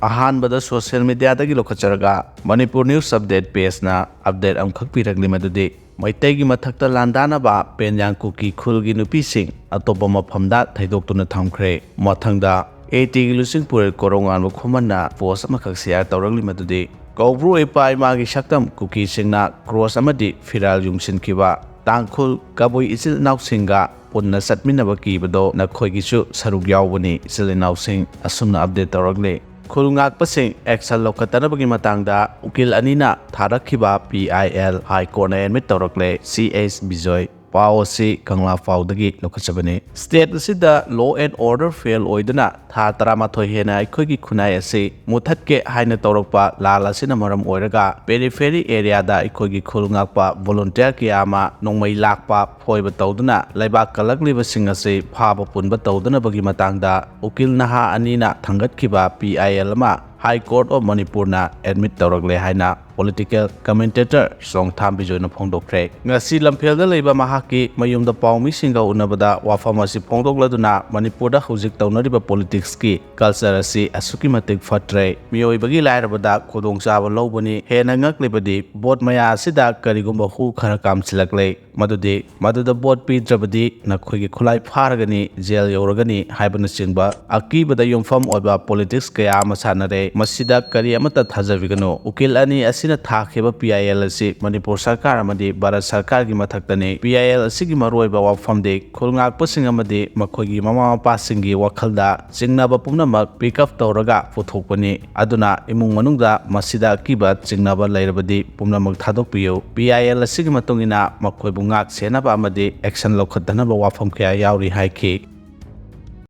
अहानबदा social media दगी लोखचरगा Manipur news update page ना अपडेट अमखक पिरगली मदुदि मैतैगी मथक्ता लांदानाबा पेन्यांग कुकी खुलगी नुपिसिंग अतोपा मफमदा थैदोक्तुना थमख्रे मथंगदा एटी गी लुसिंग पुरे कोरोंगान खुमन्ना पोस्ट अमखक शेयर तौरगली मदुदि कौब्रू इपा इमागी शक्तम कुकी सिंगना क्रॉस अमदि फिराल युंगसिनखिबा तांखुल कबुई इचिल नाउसिंगा पुन्ना सत्मिनबा कीबदो नखोइगिसु सरुग यावबनी इचिल नाउसिंग असुमना अपडेट तौरगले खुलंगाक्पा सिंग एक्शन लौखतनबगी मतंगदा उकिल अनिना थारखिबा PIL हाई कोर्ट ना एडमिट तौरकले CS बिजोय पाओसी कंगला फाउदगी लोखचबने स्टेट असिदा लॉ एंड ऑर्डर फेल ओइदना था तरामाथोय हेना अखोगी खुनाय असि मुथतके हाइना तौरकपा लाल असिना मरम ओइरगा पेरिफेरी एरिया दा अखोगी खुलंगाक्पा वॉलंटियर कियामा नोंमै लाकपा फोइबा तौदना लैबाक कलकलिबा सिंग असि फाबा पुनबा तौदनबगी मतंगदा उकिल नहा अनिना थंगतखिबा PIL मा हाई कोर्ट ऑफ मणिपुर ना एडमिट तौरगले हाइना पॉलिटिकल कमेंटेटर सोंगथाम बिजोयना फोंदोक्रे ngasi lamphel leiba mahaki mayumda paumi singa unabada wafam asi phongdokladuna manipur da hojik taunariba politics ki culture asi asuki matik fatre miyoi bagi lairabada khodong chaba lobani hena ngaklibadi bot maya asida karigumba hu khara kam chilakle maduda bot pi drabadi nakhogi khulai pharagani jail yoragani haibana chingba akibada yumfam oiba politics kaya masanare masida kari amata thajabigano ukil ani asina थाखेबा PIL asi Manipur सरकार अमदि भारत सरकार की मथक्तने PIL असि मरोइबा वाफमदे खुलंगाक्पा सिंग अमदि मखोगी mama Mopa सिंगी वखलदा चिंगनाबा पुनमक pickup तौरगा पुथोकपनि अदुना इमुंग मनुंगदा मसिदा किबा चिंगनाबा लैरबदि पुनमक थादोकपियो PIL असि मतुंगिना मखोइबु ngak सेनाबा अमदि action लौखतनबा वाफम कया यावरि हाइखि